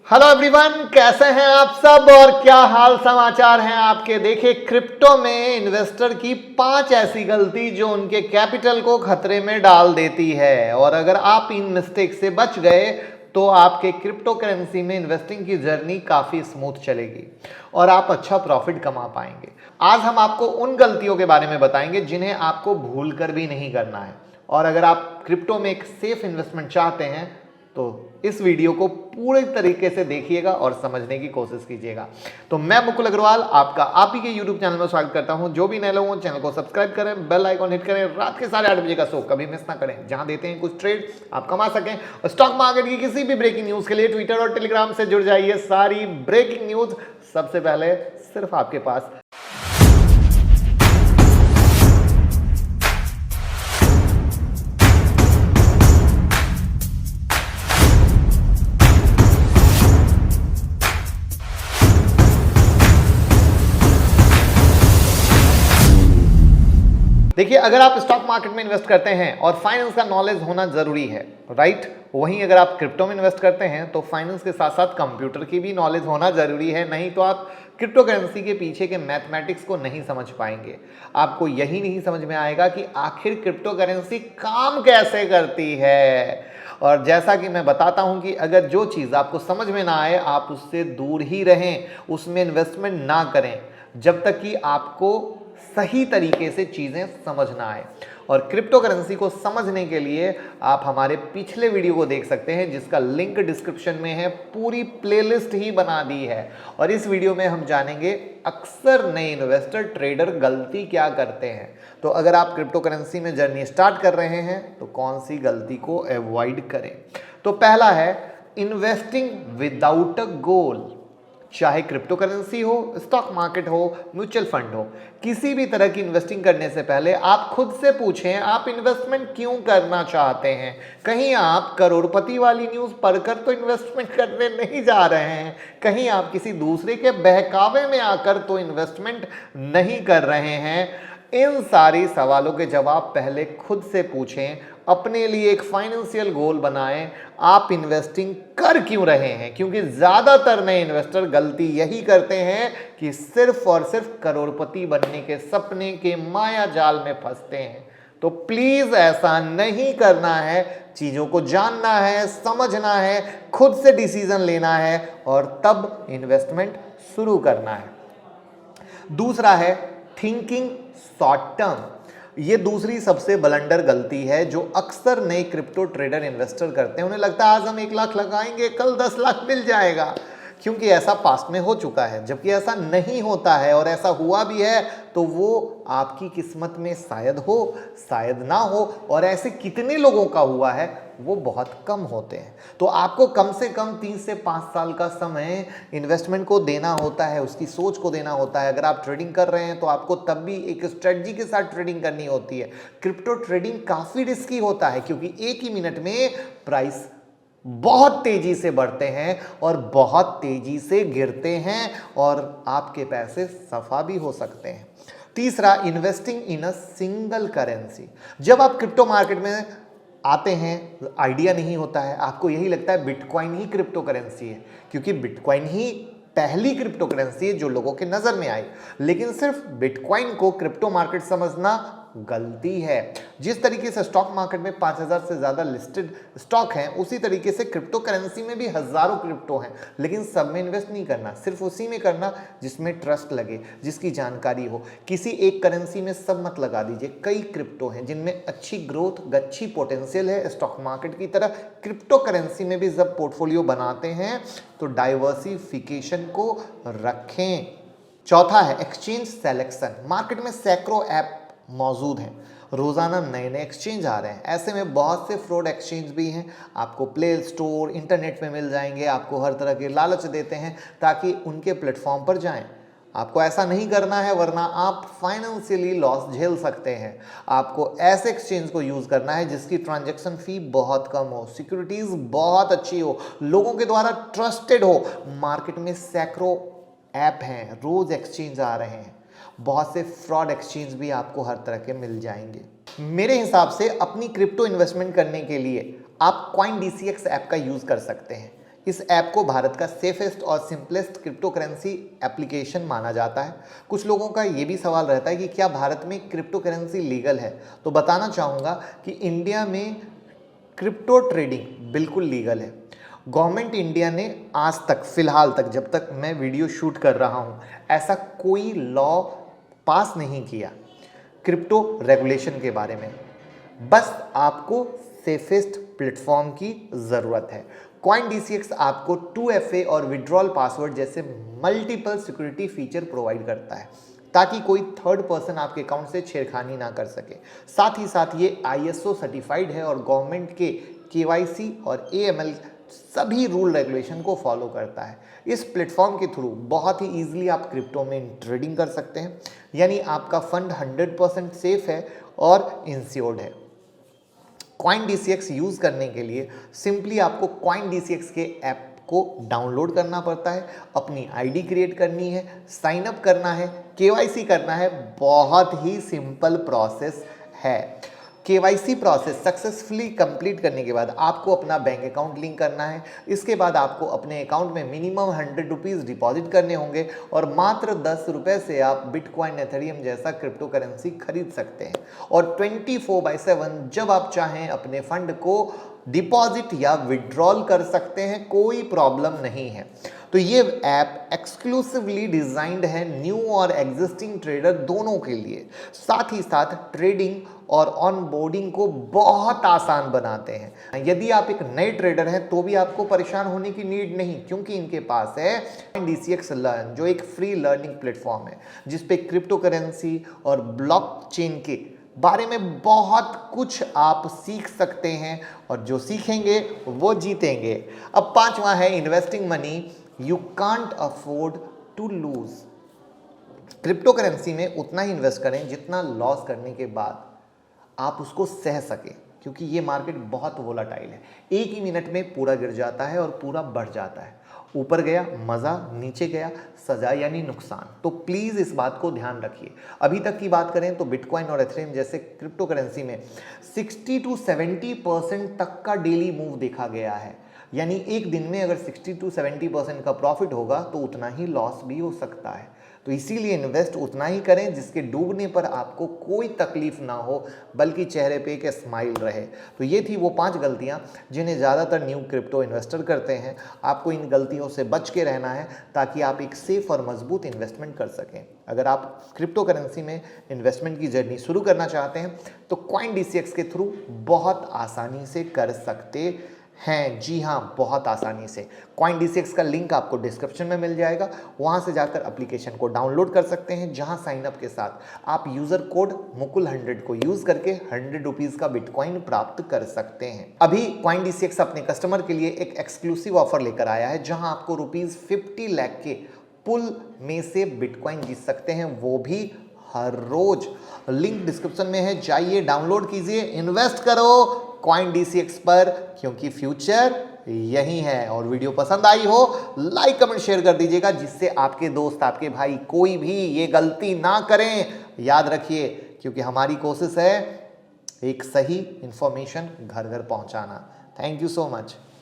Hello everyone, कैसे हैं आप सब और क्या हाल समाचार हैं आपके। देखिए, क्रिप्टो में इन्वेस्टर की 5 ऐसी गलती जो उनके कैपिटल को खतरे में डाल देती है, और अगर आप इन मिस्टेक से बच गए तो आपके क्रिप्टो करेंसी में इन्वेस्टिंग की जर्नी काफी स्मूथ चलेगी और आप अच्छा प्रॉफिट कमा पाएंगे। आज हम आपको उन गलतियों के बारे में बताएंगे जिन्हें आपको भूल कर भी नहीं करना है, और अगर आप क्रिप्टो में एक सेफ इन्वेस्टमेंट चाहते हैं तो इस वीडियो को पूरे तरीके से देखिएगा और समझने की कोशिश कीजिएगा। तो मैं मुकुल अग्रवाल आपका आप ही के YouTube चैनल में स्वागत करता हूं। जो भी नए लोग हैं चैनल को सब्सक्राइब करें, बेल आइकॉन हिट करें, रात के 8:30 बजे का शो कभी मिस ना करें, जहां देते हैं कुछ ट्रेड आप कमा सकें। और स्टॉक मार्केट की किसी भी ब्रेकिंग न्यूज के लिए ट्विटर और टेलीग्राम से जुड़ जाइए। सारी ब्रेकिंग न्यूज सबसे पहले सिर्फ आपके पास। देखिए, अगर आप स्टॉक मार्केट में इन्वेस्ट करते हैं और फाइनेंस का नॉलेज होना जरूरी है, राइट। वहीं अगर आप क्रिप्टो में इन्वेस्ट करते हैं तो फाइनेंस के साथ साथ कंप्यूटर की भी नॉलेज होना जरूरी है, नहीं तो आप क्रिप्टो करेंसी के पीछे के मैथमेटिक्स को नहीं समझ पाएंगे। आपको यही नहीं समझ में आएगा कि आखिर क्रिप्टो करेंसी काम कैसे करती है। और जैसा कि मैं बताता हूं कि अगर जो चीज़ आपको समझ में ना आए आप उससे दूर ही रहें, उसमें इन्वेस्टमेंट ना करें जब तक कि आपको सही तरीके से चीजें समझ ना आए। और क्रिप्टो करेंसी को समझने के लिए आप हमारे पिछले वीडियो को देख सकते हैं, जिसका लिंक डिस्क्रिप्शन में है। पूरी प्लेलिस्ट ही बना दी है, और इस वीडियो में हम जानेंगे अक्सर नए इन्वेस्टर ट्रेडर गलती क्या करते हैं। तो अगर आप क्रिप्टो करेंसी में जर्नी स्टार्ट कर रहे हैं तो कौन सी गलती को अवॉइड करें। तो पहला है इन्वेस्टिंग विदाउट अ गोल। चाहे क्रिप्टो करेंसी हो, स्टॉक मार्केट हो, म्यूचुअल फंड हो, किसी भी तरह की इन्वेस्टिंग करने से पहले आप खुद से पूछें आप इन्वेस्टमेंट क्यों करना चाहते हैं। कहीं आप करोड़पति वाली न्यूज़ पढ़कर तो इन्वेस्टमेंट करने नहीं जा रहे हैं, कहीं आप किसी दूसरे के बहकावे में आकर तो इन्वेस्टमेंट नहीं कर रहे हैं। इन सारी सवालों के जवाब पहले खुद से पूछें, अपने लिए एक फाइनेंशियल गोल बनाएं। आप इन्वेस्टिंग कर क्यों रहे हैं, क्योंकि ज्यादातर नए इन्वेस्टर गलती यही करते हैं कि सिर्फ और सिर्फ करोड़पति बनने के सपने के माया जाल में फंसते हैं। तो प्लीज ऐसा नहीं करना है। चीजों को जानना है, समझना है, खुद से डिसीजन लेना है और तब इन्वेस्टमेंट शुरू करना है। दूसरा है थिंकिंग शॉर्ट टर्म। ये दूसरी सबसे बलंडर गलती है जो अक्सर नए क्रिप्टो ट्रेडर इन्वेस्टर करते हैं। उन्हें लगता है आज हम 1 लाख लगाएंगे कल 10 लाख मिल जाएगा, क्योंकि ऐसा पास्ट में हो चुका है। जबकि ऐसा नहीं होता है, और ऐसा हुआ भी है तो वो आपकी किस्मत में शायद हो शायद ना हो, और ऐसे कितने लोगों का हुआ है वो बहुत कम होते हैं। तो आपको कम से कम 3 से 5 साल का समय इन्वेस्टमेंट को देना होता है, उसकी सोच को देना होता है। अगर आप ट्रेडिंग कर रहे हैं तो आपको तब भी एक स्ट्रेटजी के साथ ट्रेडिंग करनी होती है। क्रिप्टो ट्रेडिंग काफ़ी रिस्की होता है, क्योंकि एक ही मिनट में प्राइस बहुत तेजी से बढ़ते हैं और बहुत तेजी से गिरते हैं, और आपके पैसे सफा भी हो सकते हैं। तीसरा, investing in a single currency. जब आप क्रिप्टो मार्केट में आते हैं आइडिया नहीं होता है, आपको यही लगता है बिटकॉइन ही क्रिप्टो करेंसी है, क्योंकि बिटकॉइन ही पहली क्रिप्टो करेंसी है जो लोगों के नजर में आई। लेकिन सिर्फ बिटकॉइन को क्रिप्टो मार्केट समझना गलती है। जिस तरीके से स्टॉक मार्केट में 5000 से ज्यादा लिस्टेड स्टॉक हैं, उसी तरीके से क्रिप्टो करेंसी में भी हजारों क्रिप्टो हैं। लेकिन सब में इन्वेस्ट नहीं करना, सिर्फ उसी में करना जिसमें ट्रस्ट लगे, जिसकी जानकारी हो। किसी एक करेंसी में सब मत लगा दीजिए। कई क्रिप्टो हैं जिनमें अच्छी ग्रोथ, अच्छी पोटेंशियल है। स्टॉक मार्केट की तरह क्रिप्टो करेंसी में भी जब पोर्टफोलियो बनाते हैं तो डाइवर्सिफिकेशन को रखें। चौथा है एक्सचेंज सेलेक्शन। मार्केट में सैकड़ों ऐप मौजूद हैं, रोज़ाना नए नए एक्सचेंज आ रहे हैं। ऐसे में बहुत से फ्रॉड एक्सचेंज भी हैं। आपको प्ले स्टोर, इंटरनेट पे मिल जाएंगे, आपको हर तरह के लालच देते हैं ताकि उनके प्लेटफॉर्म पर जाएं। आपको ऐसा नहीं करना है, वरना आप फाइनेंशियली लॉस झेल सकते हैं। आपको ऐसे एक्सचेंज को यूज़ करना है जिसकी ट्रांजैक्शन फी बहुत कम हो, सिक्योरिटीज़ बहुत अच्छी हो, लोगों के द्वारा ट्रस्टेड हो। मार्केट में सैकड़ों ऐप हैं, रोज़ एक्सचेंज आ रहे हैं। बहुत से फ्रॉड एक्सचेंज भी आपको हर तरह के मिल जाएंगे। मेरे हिसाब से अपनी क्रिप्टो इन्वेस्टमेंट करने के लिए आप CoinDCX ऐप का यूज़ कर सकते हैं। इस ऐप को भारत का सेफेस्ट और सिंपलेस्ट क्रिप्टो करेंसी एप्लीकेशन माना जाता है। कुछ लोगों का ये भी सवाल रहता है कि क्या भारत में क्रिप्टो करेंसी लीगल है, तो बताना चाहूँगा कि इंडिया में क्रिप्टो ट्रेडिंग बिल्कुल लीगल है। गवर्नमेंट इंडिया ने आज तक, फिलहाल तक, जब तक मैं वीडियो शूट कर रहा हूँ, ऐसा कोई लॉ पास नहीं किया क्रिप्टो रेगुलेशन के बारे में। बस आपको सेफेस्ट प्लेटफॉर्म की ज़रूरत है। CoinDCX आपको 2FA और विड्रॉल पासवर्ड जैसे मल्टीपल सिक्योरिटी फीचर प्रोवाइड करता है ताकि कोई थर्ड पर्सन आपके अकाउंट से छेड़खानी ना कर सके। साथ ही साथ ये ISO सर्टिफाइड है और गवर्नमेंट के KYC और AML सभी रूल रेगुलेशन को फॉलो करता है। इस प्लेटफॉर्म के थ्रू बहुत ही ईजिली आप क्रिप्टो में ट्रेडिंग कर सकते हैं, यानी आपका फंड 100% सेफ है और इंश्योर्ड है। CoinDCX यूज़ करने के लिए सिंपली आपको CoinDCX के ऐप को डाउनलोड करना पड़ता है, अपनी आईडी क्रिएट करनी है, साइन अप करना है, KYC करना है। बहुत ही सिंपल प्रोसेस है। KYC प्रोसेस सक्सेसफुली कंप्लीट करने के बाद आपको अपना बैंक अकाउंट लिंक करना है। इसके बाद आपको अपने अकाउंट में मिनिमम 100 रुपीज़ डिपॉजिट करने होंगे और मात्र 10 रुपये से आप बिटकॉइन, एथेरियम जैसा क्रिप्टो करेंसी खरीद सकते हैं। और 24/7 जब आप चाहें अपने फंड को डिपॉजिट या विड्रॉल कर सकते हैं, कोई प्रॉब्लम नहीं है। तो ये ऐप एक्सक्लूसिवली डिजाइंड है न्यू और एग्जिस्टिंग ट्रेडर दोनों के लिए। साथ ही साथ ट्रेडिंग और ऑनबोर्डिंग को बहुत आसान बनाते हैं। यदि आप एक नए ट्रेडर हैं तो भी आपको परेशान होने की नीड नहीं, क्योंकि इनके पास है CoinDCX लर्न, जो एक फ्री लर्निंग प्लेटफॉर्म है जिसपे क्रिप्टो करेंसी और ब्लॉकचेन के बारे में बहुत कुछ आप सीख सकते हैं और जो सीखेंगे वो जीतेंगे। अब पांचवा है investing money you can't afford to lose. Crypto currency में उतना ही इन्वेस्ट करें जितना लॉस करने के बाद आप उसको सह सकें, क्योंकि ये मार्केट बहुत वोलाटाइल है। एक ही मिनट में पूरा गिर जाता है और पूरा बढ़ जाता है। ऊपर गया मज़ा, नीचे गया सजा, यानी नुकसान। तो प्लीज़ इस बात को ध्यान रखिए। अभी तक की बात करें तो बिटकॉइन और एथेरियम जैसे क्रिप्टो करेंसी में 60 to 70% तक का डेली मूव देखा गया है, यानी एक दिन में अगर 60 to 70% का प्रॉफिट होगा तो उतना ही लॉस भी हो सकता है। तो इसीलिए इन्वेस्ट उतना ही करें जिसके डूबने पर आपको कोई तकलीफ ना हो, बल्कि चेहरे पे एक स्माइल रहे। तो ये थी वो 5 गलतियां जिन्हें ज़्यादातर न्यू क्रिप्टो इन्वेस्टर करते हैं। आपको इन गलतियों से बच के रहना है ताकि आप एक सेफ और मजबूत इन्वेस्टमेंट कर सकें। अगर आप क्रिप्टो करेंसी में इन्वेस्टमेंट की जर्नी शुरू करना चाहते हैं तो CoinDCX के थ्रू बहुत आसानी से कर सकते हैं। जी हाँ, बहुत आसानी से। CoinDCX का लिंक आपको डिस्क्रिप्शन में मिल जाएगा, वहाँ से जाकर एप्लीकेशन को डाउनलोड कर सकते हैं, जहाँ साइन अप के साथ आप यूज़र कोड मुकुल100 को यूज़ करके 100 रुपीज़ का बिटकॉइन प्राप्त कर सकते हैं। अभी CoinDCX अपने कस्टमर के लिए एक एक्सक्लूसिव ऑफर लेकर आया है, जहाँ आपको ₹50 लाख के पुल में से बिटकॉइन जीत सकते हैं, वो भी हर रोज। लिंक डिस्क्रिप्शन में है, जाइए डाउनलोड कीजिए, इन्वेस्ट करो CoinDCX पर, क्योंकि फ्यूचर यही है। और वीडियो पसंद आई हो लाइक कमेंट शेयर कर दीजिएगा, जिससे आपके दोस्त, आपके भाई कोई भी ये गलती ना करें। याद रखिए, क्योंकि हमारी कोशिश है एक सही इंफॉर्मेशन घर घर पहुंचाना। Thank you so much.